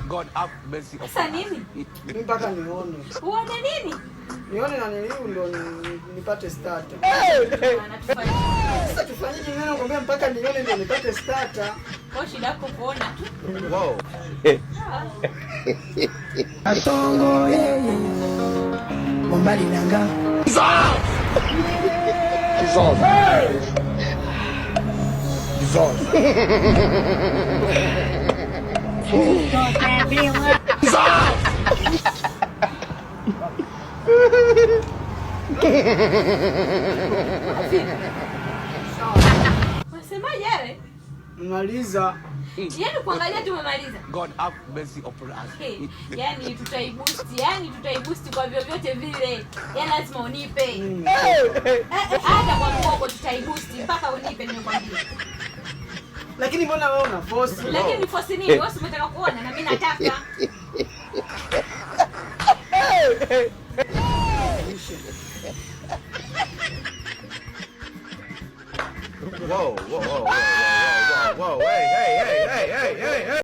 God have mercy upon us. Sasa nini? Mimi mpaka nione. Uone nini? Nione na niliu ndio nipate starter. Sasa tufanyeje nini nakwambia mpaka nione ndio nipate starter. Kwa shida yako kuona tu. Wow. Asongo yeye. Bombali nanga. Dissolve. Unasemaje wewe? Maliza. Yaani kuangalia tu umemaliza. God have mercy upon us. Yaani tutaiboost kwa vyovyote vile. Yaani lazima unipe. Hata kwa mkopo tutaiboost mpaka unipe nimekwambia. Lakini mbona wewe una force? Lakini ni force nini? Wewe umetaka kuona na mimi nataka. Whoa, whoa, whoa, whoa, whoa, whoa, whoa, hey, hey, hey, hey, hey, hey.